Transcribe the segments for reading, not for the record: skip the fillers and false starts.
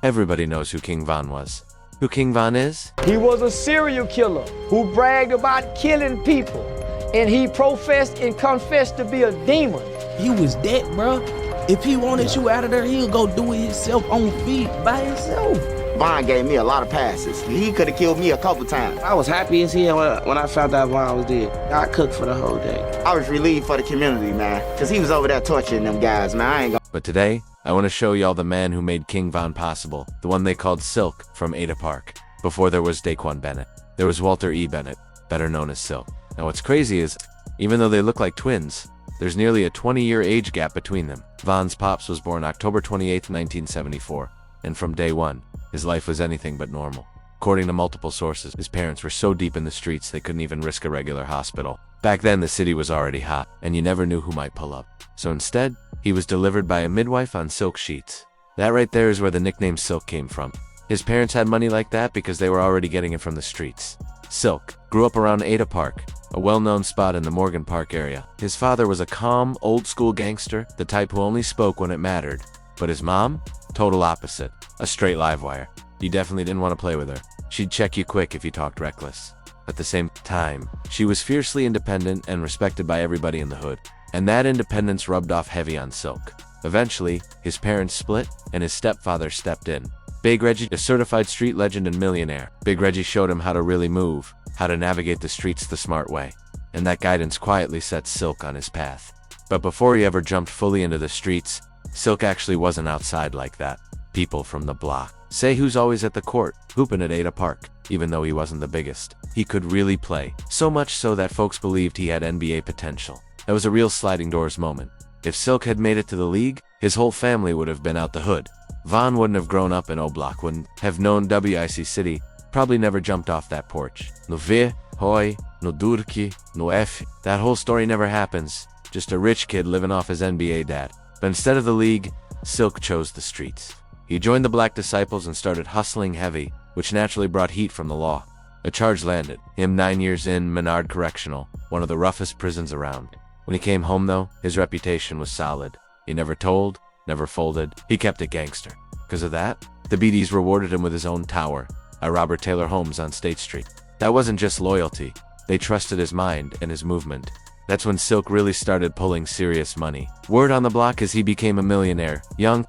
Everybody knows who King Von was. Who King Von is? He was a serial killer who bragged about killing people, and he professed and confessed to be a demon. He was that, bro. If he wanted you out of there, he'll go do it himself on feet by himself. Von gave me a lot of passes. He could have killed me a couple times. I was happy as hell when I found out Von was dead. I cooked for the whole day. I was relieved for the community, man, because he was over there torturing them guys, man. I ain't gonna... But today, I want to show y'all the man who made King Von possible, the one they called Silk from Ada Park. Before there was Daquan Bennett, there was Walter E. Bennett, better known as Silk. Now what's crazy is, even though they look like twins, there's nearly a 20-year age gap between them. Von's pops was born October 28, 1974, and from day one, his life was anything but normal. According to multiple sources, his parents were so deep in the streets they couldn't even risk a regular hospital. Back then, the city was already hot, and you never knew who might pull up. So instead, he was delivered by a midwife on silk sheets. That right there is where the nickname Silk came from. His parents had money like that because they were already getting it from the streets. Silk grew up around Ada Park, a well-known spot in the Morgan Park area. His father was a calm, old-school gangster, the type who only spoke when it mattered. But his mom? Total opposite. A straight live wire. You definitely didn't want to play with her. She'd check you quick if you talked reckless. At the same time, she was fiercely independent and respected by everybody in the hood. And that independence rubbed off heavy on Silk. Eventually, his parents split, and his stepfather stepped in. Big Reggie, a certified street legend and millionaire. Big Reggie showed him how to really move, how to navigate the streets the smart way. And that guidance quietly set Silk on his path. But before he ever jumped fully into the streets, Silk actually wasn't outside like that. People from the block say who's always at the court, hooping at Ada Park. Even though he wasn't the biggest, he could really play. So much so that folks believed he had NBA potential. That was a real sliding doors moment. If Silk had made it to the league, his whole family would have been out the hood. Von wouldn't have grown up in O-Block, wouldn't have known WIC City, probably never jumped off that porch. No V, Hoi, no Durki, no F. That whole story never happens. Just a rich kid living off his NBA dad. But instead of the league, Silk chose the streets. He joined the Black Disciples and started hustling heavy, which naturally brought heat from the law. A charge landed, him 9 years in Menard Correctional, one of the roughest prisons around. When he came home though, his reputation was solid. He never told, never folded, he kept it gangster. Because of that, the BDs rewarded him with his own tower, at Robert Taylor Homes on State Street. That wasn't just loyalty, they trusted his mind and his movement. That's when Silk really started pulling serious money. Word on the block as he became a millionaire, young,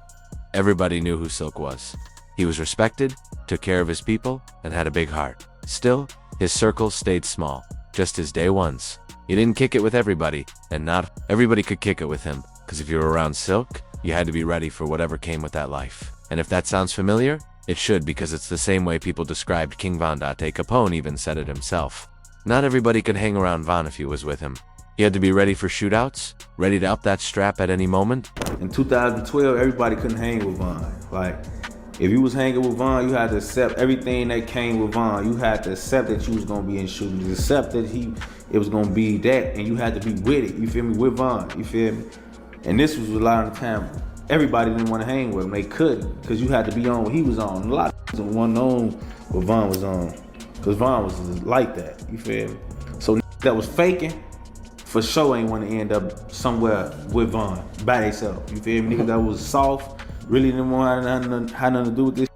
everybody knew who Silk was. He was respected, took care of his people, and had a big heart. Still, his circle stayed small, just his day ones. He didn't kick it with everybody, and not everybody could kick it with him, because if you were around Silk, you had to be ready for whatever came with that life. And if that sounds familiar, it should, because it's the same way people described King Von. Capone even said it himself. Not everybody could hang around Von if he was with him. He had to be ready for shootouts, ready to up that strap at any moment. In 2012, everybody couldn't hang with Von. Like, if you was hanging with Von, you had to accept everything that came with Von. You had to accept that you was gonna be in shootings, accept that it was gonna be that, and you had to be with it, you feel me, with Von, you feel me? And this was a lot of the time, everybody didn't want to hang with him, they couldn't, because you had to be on what he was on. A lot of them wasn't on what Von was on, because Von was like that, you feel me? So that was faking, for sure ain't want to end up somewhere with Von, by themselves, you feel me? Niggas that was soft, really didn't want nothing to do with this.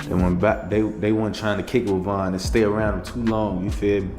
And when back, they weren't trying to kick it with Von and stay around him too long, you feel me?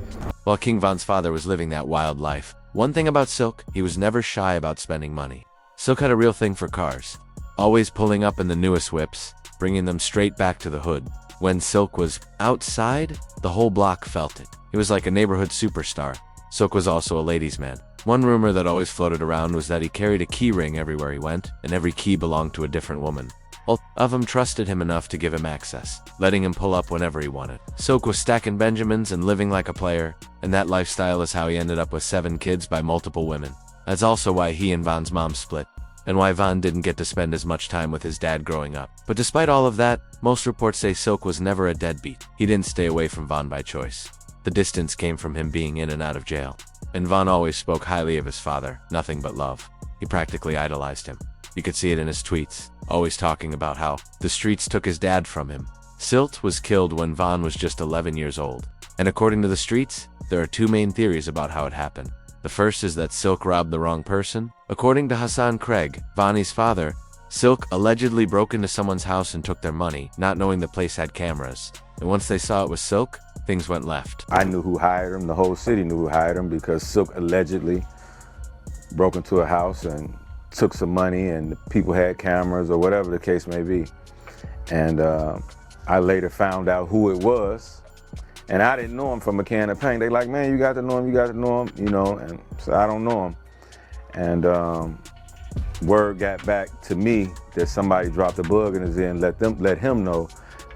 While King Von's father was living that wild life, one thing about Silk, he was never shy about spending money. Silk had a real thing for cars, always pulling up in the newest whips, bringing them straight back to the hood. When Silk was outside, the whole block felt it. He was like a neighborhood superstar. Silk was also a ladies' man. One rumor that always floated around was that he carried a key ring everywhere he went, and every key belonged to a different woman. All of them trusted him enough to give him access, letting him pull up whenever he wanted. Silk was stacking Benjamins and living like a player, and that lifestyle is how he ended up with 7 kids by multiple women. That's also why he and Von's mom split, and why Von didn't get to spend as much time with his dad growing up. But despite all of that, most reports say Silk was never a deadbeat. He didn't stay away from Von by choice. The distance came from him being in and out of jail. And Von always spoke highly of his father, nothing but love. He practically idolized him. You could see it in his tweets, always talking about how the streets took his dad from him. Silt was killed when Von was just 11 years old. And according to the streets, there are 2 main theories about how it happened. The first is that Silk robbed the wrong person. According to Hassan Craig, Vonnie's father, Silk allegedly broke into someone's house and took their money, not knowing the place had cameras. And once they saw it was Silk, things went left. I knew who hired him. The whole city knew who hired him because Silk allegedly broke into a house and took some money, and the people had cameras or whatever the case may be. And I later found out who it was, and I didn't know him from a can of paint. They like, man, you got to know him, you got to know him, you know, and so I don't know him. And word got back to me that somebody dropped a bug in his ear and let him know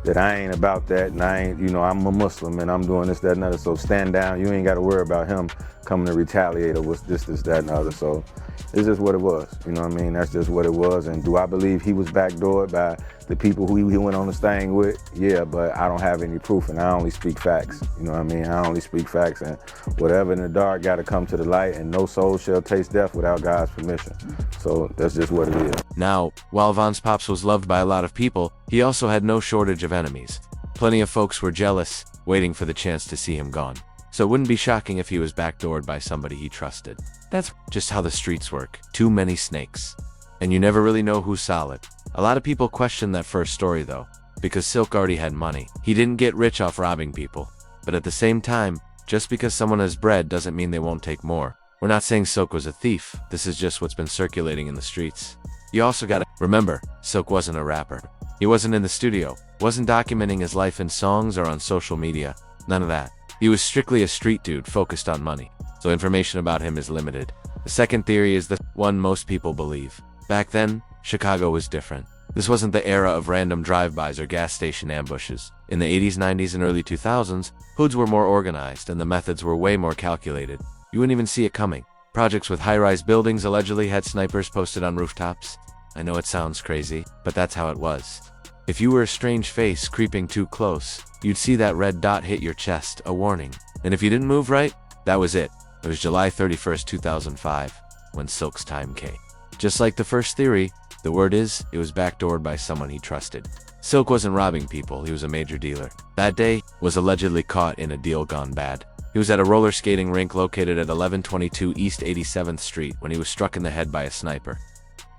that I ain't about that, and I ain't, you know, I'm a Muslim and I'm doing this, that, and other. So stand down. You ain't got to worry about him coming to retaliate or what's this, that, and other. So it's just what it was. You know what I mean? That's just what it was. And do I believe he was backdoored by the people who he went on this thing with? Yeah, but I don't have any proof, and I only speak facts. You know what I mean? I only speak facts, and whatever in the dark got to come to the light, and no soul shall taste death without God's permission. So that's just what it is. Now, while Von's pops was loved by a lot of people, he also had no shortage of enemies. Plenty of folks were jealous, waiting for the chance to see him gone. So it wouldn't be shocking if he was backdoored by somebody he trusted. That's just how the streets work. Too many snakes. And you never really know who's solid. A lot of people question that first story though, because Silk already had money. He didn't get rich off robbing people. But at the same time, just because someone has bread doesn't mean they won't take more. We're not saying Silk was a thief. This is just what's been circulating in the streets. You also gotta remember, Silk wasn't a rapper. He wasn't in the studio, wasn't documenting his life in songs or on social media. None of that. He was strictly a street dude focused on money. So information about him is limited. The second theory is the one most people believe. Back then, Chicago was different. This wasn't the era of random drive-bys or gas station ambushes. In the 80s, 90s, and early 2000s, hoods were more organized and the methods were way more calculated. You wouldn't even see it coming. Projects with high-rise buildings allegedly had snipers posted on rooftops. I know it sounds crazy, but that's how it was. If you were a strange face creeping too close, you'd see that red dot hit your chest, a warning. And if you didn't move right, that was it. It was July 31st, 2005, when Silk's time came. Just like the first theory, the word is, it was backdoored by someone he trusted. Silk wasn't robbing people, he was a major dealer. That day, was allegedly caught in a deal gone bad. He was at a roller skating rink located at 1122 East 87th Street when he was struck in the head by a sniper,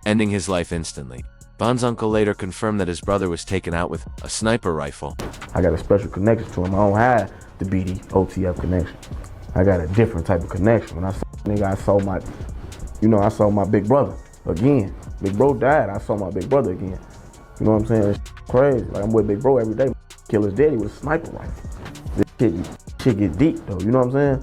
ending his life instantly. Von's uncle later confirmed that his brother was taken out with a sniper rifle. I got a special connection to him. I don't have the BD OTF connection. I got a different type of connection. When I saw nigga, I saw my big brother again. Big bro died, I saw my big brother again. You know what I'm saying? It's crazy. Like, I'm with big bro every day. Kill his daddy with a sniper rifle. This shit get deep though, you know what I'm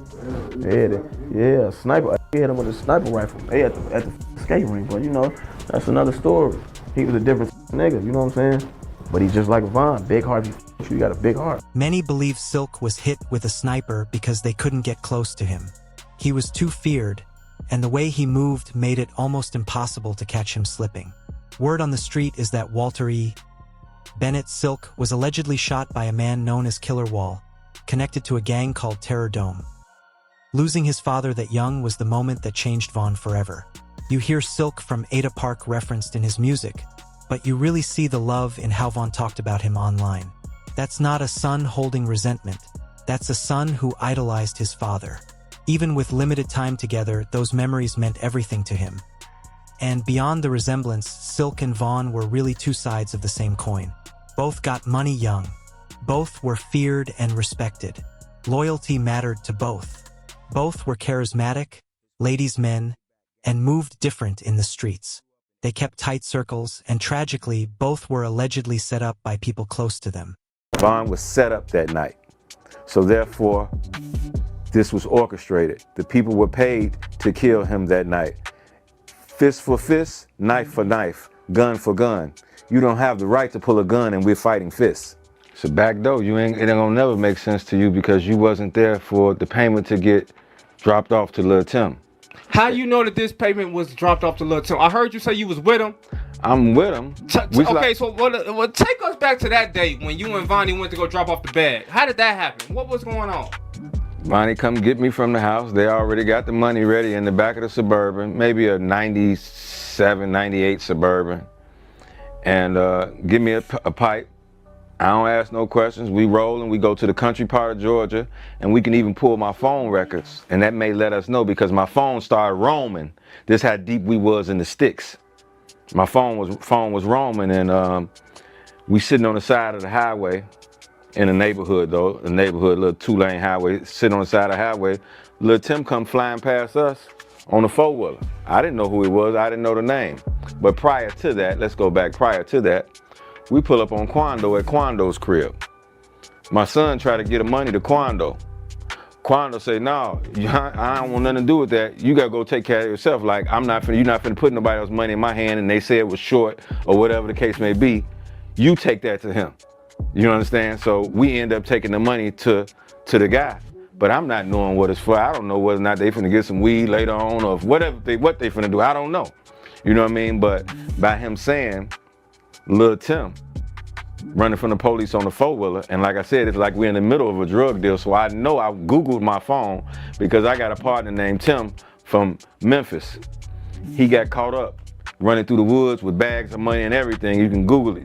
saying? Yeah, sniper. I hit him with a sniper rifle. They at the skate rink, but you know, that's another story. He was a different nigga, you know what I'm saying? But he's just like Von, big heart. You got a big heart. Many believe Silk was hit with a sniper because they couldn't get close to him. He was too feared, and the way he moved made it almost impossible to catch him slipping. Word on the street is that Walter E. Bennett Silk was allegedly shot by a man known as Killer Wall, connected to a gang called Terror Dome. Losing his father that young was the moment that changed Von forever. You hear Silk from Ada Park referenced in his music, but you really see the love in how Von talked about him online. That's not a son holding resentment. That's a son who idolized his father. Even with limited time together, those memories meant everything to him. And beyond the resemblance, Silk and Von were really two sides of the same coin. Both got money young. Both were feared and respected. Loyalty mattered to both. Both were charismatic, ladies' men, and moved different in the streets. They kept tight circles, and tragically, both were allegedly set up by people close to them. Von was set up that night. So therefore, this was orchestrated. The people were paid to kill him that night. Fist for fist, knife for knife, gun for gun. You don't have the right to pull a gun and we're fighting fists. It's a back door. It ain't gonna never make sense to you because you wasn't there for the payment to get dropped off to Lil Tim. How you know that this payment was dropped off to Lil Tim? I heard you say you was with him. I'm with him. So take us back to that day when you and Vonnie went to go drop off the bag. How did that happen? What was going on? Vonnie come get me from the house. They already got the money ready in the back of the Suburban, maybe a 97, 98 Suburban. And give me a pipe. I don't ask no questions. We roll and we go to the country part of Georgia, and we can even pull my phone records. And that may let us know because my phone started roaming. This how deep we was in the sticks. My phone was roaming, and we sitting on the side of the highway in a neighborhood, though, a neighborhood, little 2-lane highway, sitting on the side of the highway. Little Tim come flying past us on a 4-wheeler. I didn't know who he was. I didn't know the name. But prior to that, let's go back. Prior to that, we pull up on Quando at Quando's crib. My son tried to get the money to Quando. Quando say, no, I don't want nothing to do with that. You gotta go take care of yourself. Like, you're not finna put nobody else's money in my hand and they say it was short or whatever the case may be. You take that to him. You understand? So we end up taking the money to the guy. But I'm not knowing what it's for. I don't know whether or not they finna get some weed later on or what they finna do. I don't know. You know what I mean? But by him saying, Lil Tim running from the police on the 4-wheeler, and like I said, it's like we're in the middle of a drug deal, so I know I Googled my phone because I got a partner named Tim from Memphis. He got caught up running through the woods with bags of money and everything. You can Google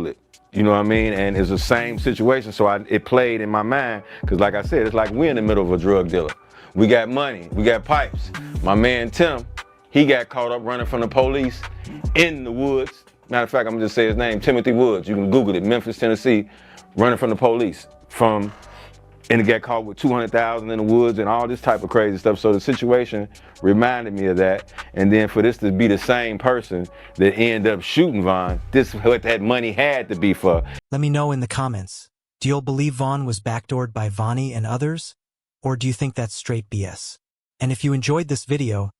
it. You know what I mean? And it's the same situation, so it played in my mind because like I said, it's like we're in the middle of a drug dealer. We got money, we got pipes. My man Tim, he got caught up running from the police in the woods. Matter of fact, I'm gonna just say his name, Timothy Woods. You can Google it, Memphis, Tennessee, running from the police. And he got caught with 200,000 in the woods and all this type of crazy stuff. So the situation reminded me of that. And then for this to be the same person that ended up shooting Von, this is what that money had to be for. Let me know in the comments. Do you believe Vaughn was backdoored by Vonnie and others? Or do you think that's straight BS? And if you enjoyed this video,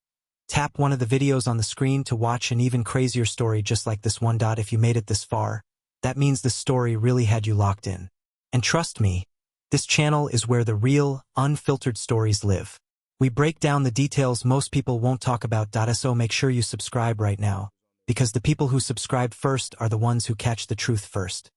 tap one of the videos on the screen to watch an even crazier story just like this one. If you made it this far, that means the story really had you locked in. And trust me, this channel is where the real, unfiltered stories live. We break down the details most people won't talk about. So make sure you subscribe right now, because the people who subscribe first are the ones who catch the truth first.